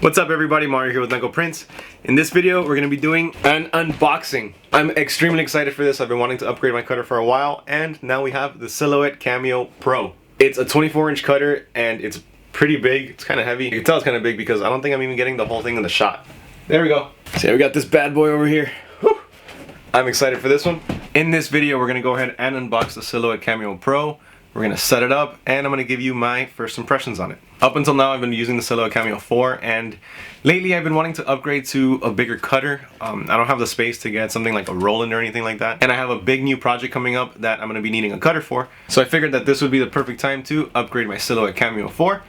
What's up everybody, Mario here with Uncle Prince. In this video we're going to be doing an unboxing. I'm extremely excited for this. I've been wanting to upgrade my cutter for a while, and now we have the Silhouette Cameo Pro. It's a 24-inch cutter and it's pretty big. It's kind of heavy. You can tell it's kind of big because I don't think I'm even getting the whole thing in the shot. There we go. So we got this bad boy over here. Whew. I'm excited for this one. In this video we're going to go ahead and unbox the Silhouette Cameo Pro. We're going to set it up and I'm going to give you my first impressions on it. Up until now I've been using the Silhouette Cameo 4, and lately I've been wanting to upgrade to a bigger cutter. I don't have the space to get something like a Roland or anything like that, and I have a big new project coming up that I'm going to be needing a cutter for. So I figured that this would be the perfect time to upgrade my Silhouette Cameo 4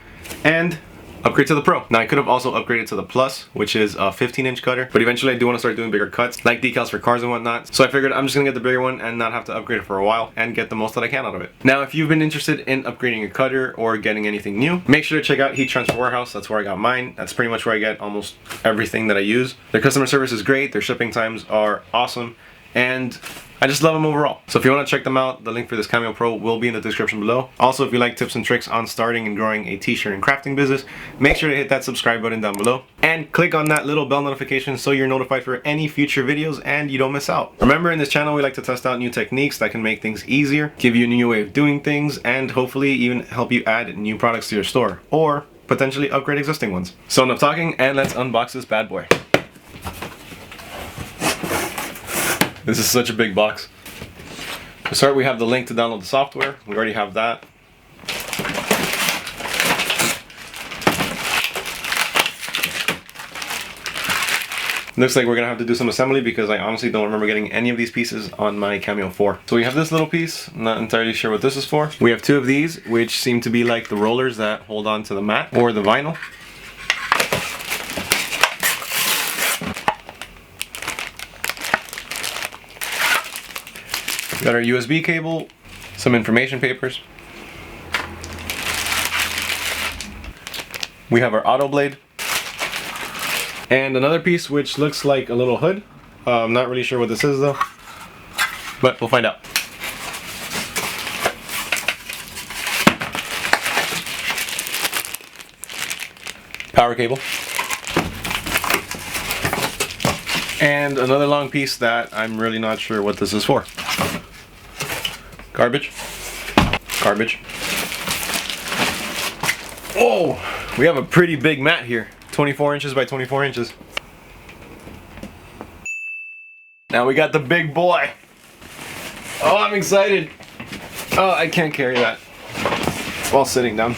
and upgrade to the Pro. Now I could have also upgraded to the Plus, which is a 15-inch cutter, but eventually I do want to start doing bigger cuts, like decals for cars and whatnot. So I figured I'm just gonna get the bigger one and not have to upgrade it for a while and get the most that I can out of it. Now, if you've been interested in upgrading a cutter or getting anything new, make sure to check out Heat Transfer Warehouse. That's where I got mine. That's pretty much where I get almost everything that I use. Their customer service is great, their shipping times are awesome, and I just love them overall. So if you want to check them out, the link for this Cameo Pro will be in the description below. Also, if you like tips and tricks on starting and growing a t-shirt and crafting business, make sure to hit that subscribe button down below and click on that little bell notification so you're notified for any future videos and you don't miss out. Remember, in this channel we like to test out new techniques that can make things easier, give you a new way of doing things, and hopefully even help you add new products to your store or potentially upgrade existing ones. So enough talking, and let's unbox this bad boy. This is such a big box. To start, we have the link to download the software. We already have that. Looks like we're gonna have to do some assembly because I honestly don't remember getting any of these pieces on my Cameo 4. So we have this little piece. I'm not entirely sure what this is for. We have two of these, which seem to be like the rollers that hold on to the mat or the vinyl. We got our USB cable, some information papers. We have our auto blade. And another piece which looks like a little hood. I'm not really sure what this is though, but we'll find out. Power cable. And another long piece that I'm really not sure what this is for. Garbage. Garbage. Whoa! We have a pretty big mat here. 24 inches by 24 inches. Now we got the big boy. Oh, I'm excited. Oh, I can't carry that while sitting down.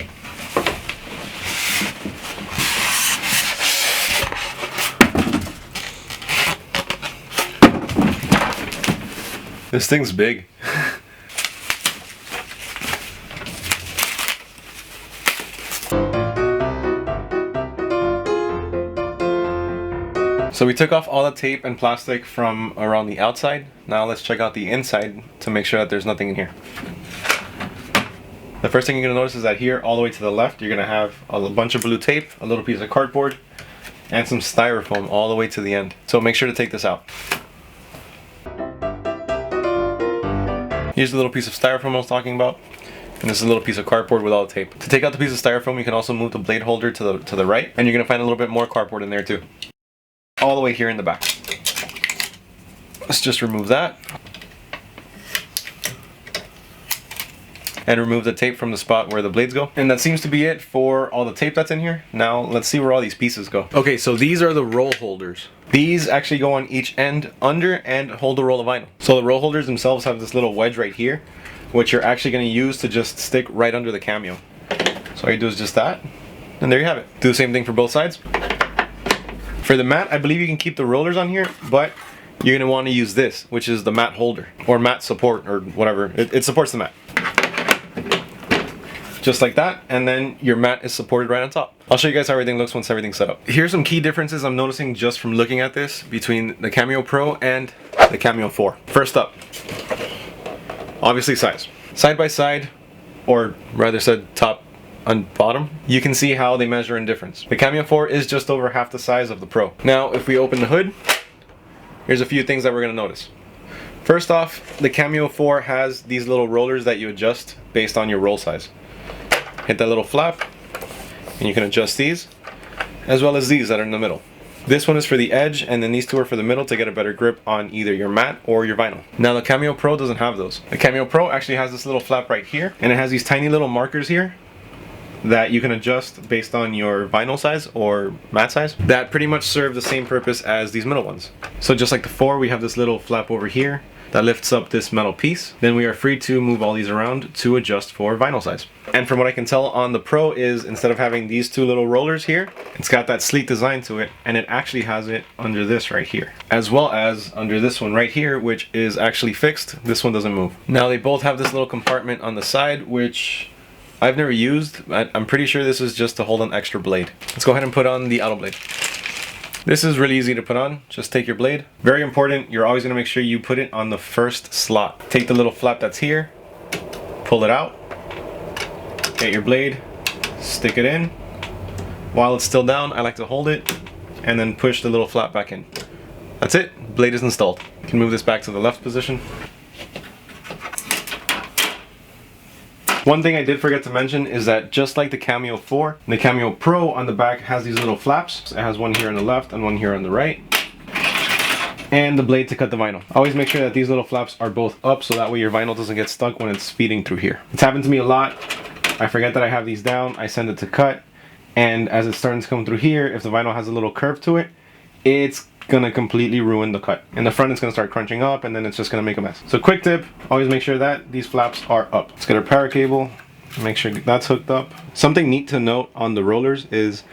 This thing's big. So we took off all the tape and plastic from around the outside. Now let's check out the inside to make sure that there's nothing in here. The first thing you're going to notice is that here, all the way to the left, you're going to have a bunch of blue tape, a little piece of cardboard, and some styrofoam all the way to the end. So make sure to take this out. Here's the little piece of styrofoam I was talking about. And this is a little piece of cardboard with all the tape. To take out the piece of styrofoam, you can also move the blade holder to the right, and you're going to find a little bit more cardboard in there too. All the way here in the back. Let's just remove that. And remove the tape from the spot where the blades go. And that seems to be it for all the tape that's in here. Now let's see where all these pieces go. Okay, so these are the roll holders. These actually go on each end under and hold the roll of vinyl. So the roll holders themselves have this little wedge right here, which you're actually going to use to just stick right under the Cameo. So all you do is just that, and there you have it. Do the same thing for both sides. For the mat, I believe you can keep the rollers on here, but you're going to want to use this, which is the mat holder, or mat support, or whatever. It supports the mat. Just like that, and then your mat is supported right on top. I'll show you guys how everything looks once everything's set up. Here's some key differences I'm noticing just from looking at this between the Cameo Pro and the Cameo 4. First up, obviously size. Side by side, or rather said top and bottom, you can see how they measure in difference. The Cameo 4 is just over half the size of the Pro. Now, if we open the hood, here's a few things that we're going to notice. First off, the Cameo 4 has these little rollers that you adjust based on your roll size. Hit that little flap, and you can adjust these. as well as these that are in the middle. This one is for the edge, and then these two are for the middle to get a better grip on either your matte or your vinyl. Now the Cameo Pro doesn't have those. The Cameo Pro actually has this little flap right here, and it has these tiny little markers here that you can adjust based on your vinyl size or matte size that pretty much serve the same purpose as these middle ones. So just like the 4, we have this little flap over here that lifts up this metal piece. Then we are free to move all these around to adjust for vinyl size. And from what I can tell on the Pro is, instead of having these two little rollers here, it's got that sleek design to it, and it actually has it under this right here, as well as under this one right here, which is actually fixed. This one doesn't move. Now they both have this little compartment on the side, which I've never used. I'm pretty sure this is just to hold an extra blade. Let's go ahead and put on the auto blade. This is really easy to put on. Just take your blade. Very important, you're always gonna make sure you put it on the first slot. Take the little flap that's here, pull it out, get your blade, stick it in. While it's still down, I like to hold it and then push the little flap back in. That's it, blade is installed. You can move this back to the left position. One thing I did forget to mention is that just like the Cameo 4, the Cameo Pro on the back has these little flaps. It has one here on the left and one here on the right. And the blade to cut the vinyl. Always make sure that these little flaps are both up so that way your vinyl doesn't get stuck when it's feeding through here. It's happened to me a lot. I forget that I have these down, I send it to cut, and as it's starting to come through here, if the vinyl has a little curve to it, it's gonna completely ruin the cut. In the front it's gonna start crunching up, and then it's just gonna make a mess. So quick tip, always make sure that these flaps are up. Let's get our power cable, make sure that's hooked up. Something neat to note on the rollers is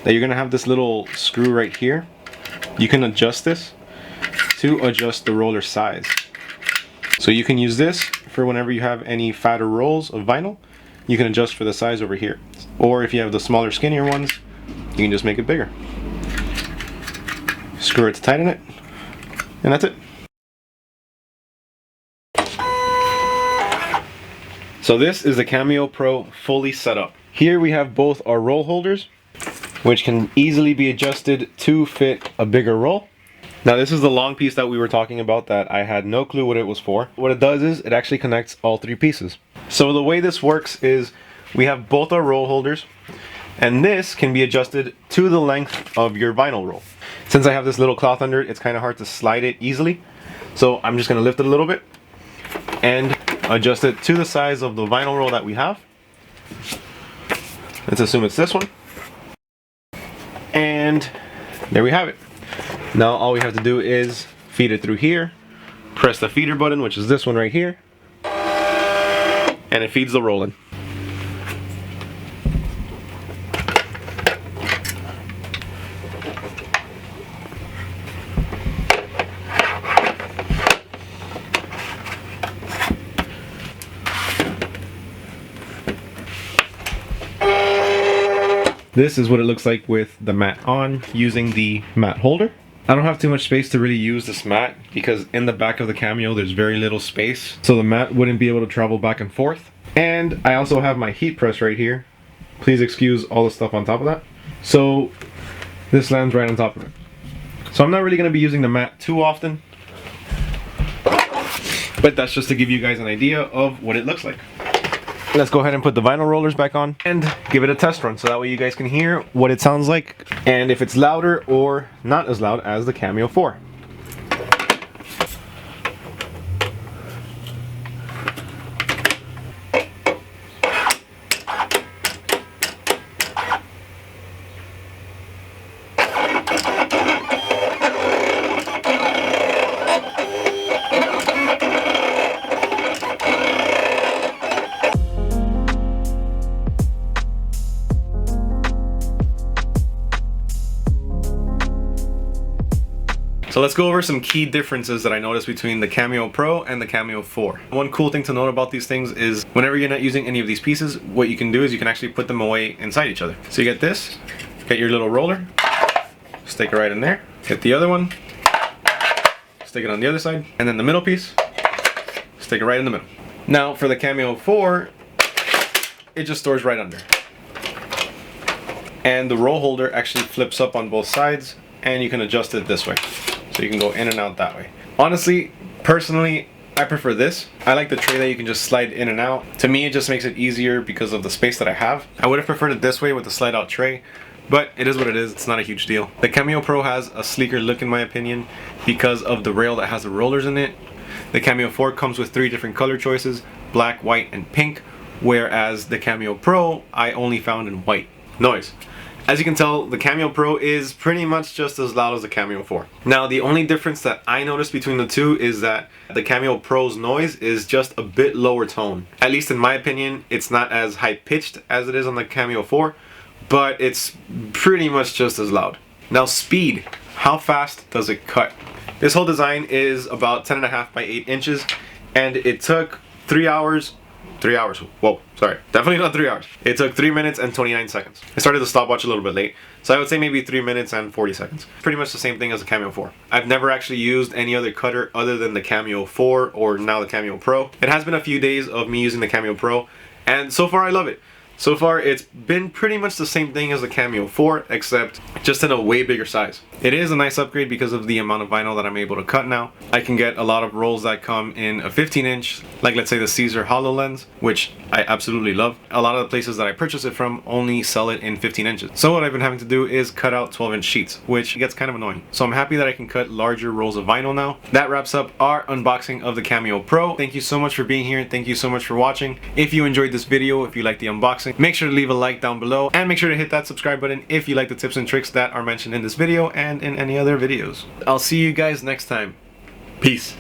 that you're gonna have this little screw right here. You can adjust this to adjust the roller size. So you can use this for whenever you have any fatter rolls of vinyl, you can adjust for the size over here. Or if you have the smaller, skinnier ones, you can just make it bigger. Screw it to tighten it, and that's it. So this is the Cameo Pro fully set up. Here we have both our roll holders, which can easily be adjusted to fit a bigger roll. Now this is the long piece that we were talking about that I had no clue what it was for. What it does is it actually connects all 3 pieces. So the way this works is we have both our roll holders, and this can be adjusted to the length of your vinyl roll. Since I have this little cloth under it, it's kind of hard to slide it easily. So I'm just going to lift it a little bit and adjust it to the size of the vinyl roll that we have. Let's assume it's this one. And there we have it. Now all we have to do is feed it through here, press the feeder button, which is this one right here, and it feeds the roll in. This is what it looks like with the mat on, using the mat holder. I don't have too much space to really use this mat because in the back of the Cameo there's very little space, so the mat wouldn't be able to travel back and forth. And I also have my heat press right here. Please excuse all the stuff on top of that. So this lands right on top of it. So I'm not really going to be using the mat too often, but that's just to give you guys an idea of what it looks like. Let's go ahead and put the vinyl rollers back on and give it a test run so that way you guys can hear what it sounds like and if it's louder or not as loud as the Cameo 4. So let's go over some key differences that I noticed between the Cameo Pro and the Cameo 4. One cool thing to note about these things is whenever you're not using any of these pieces, what you can do is you can actually put them away inside each other. So you get this, get your little roller, stick it right in there, get the other one, stick it on the other side, and then the middle piece, stick it right in the middle. Now for the Cameo 4, it just stores right under. And the roll holder actually flips up on both sides, and you can adjust it this way. So you can go in and out that way. Honestly, personally, I prefer this. I like the tray that you can just slide in and out. To me, it just makes it easier because of the space that I have. I would have preferred it this way with the slide out tray, but it is what it is. It's not a huge deal. The Cameo Pro has a sleeker look in my opinion because of the rail that has the rollers in it. The Cameo 4 comes with 3 different color choices, black, white, and pink, whereas the Cameo Pro I only found in white. Noise. As you can tell, the Cameo Pro is pretty much just as loud as the Cameo 4. Now, the only difference that I noticed between the two is that the Cameo Pro's noise is just a bit lower tone. At least in my opinion, it's not as high-pitched as it is on the Cameo 4, but it's pretty much just as loud. Now, speed. How fast does it cut? This whole design is about 10.5 by 8 inches, and it took 3 hours. 3 hours. Whoa, sorry. Definitely not 3 hours. It took 3 minutes and 29 seconds. I started the stopwatch a little bit late, so I would say maybe 3 minutes and 40 seconds. Pretty much the same thing as the Cameo 4. I've never actually used any other cutter other than the Cameo 4 or now the Cameo Pro. It has been a few days of me using the Cameo Pro, and so far I love it. So far it's been pretty much the same thing as the Cameo 4, except just in a way bigger size. It is a nice upgrade because of the amount of vinyl that I'm able to cut now. I can get a lot of rolls that come in a 15-inch, like let's say the Caesar HoloLens, which I absolutely love. A lot of the places that I purchase it from only sell it in 15 inches. So what I've been having to do is cut out 12-inch sheets, which gets kind of annoying. So I'm happy that I can cut larger rolls of vinyl now. That wraps up our unboxing of the Cameo Pro. Thank you so much for being here. Thank you so much for watching. If you enjoyed this video, if you like the unboxing, make sure to leave a like down below and make sure to hit that subscribe button if you like the tips and tricks that are mentioned in this video and in any other videos. I'll see you guys next time. Peace.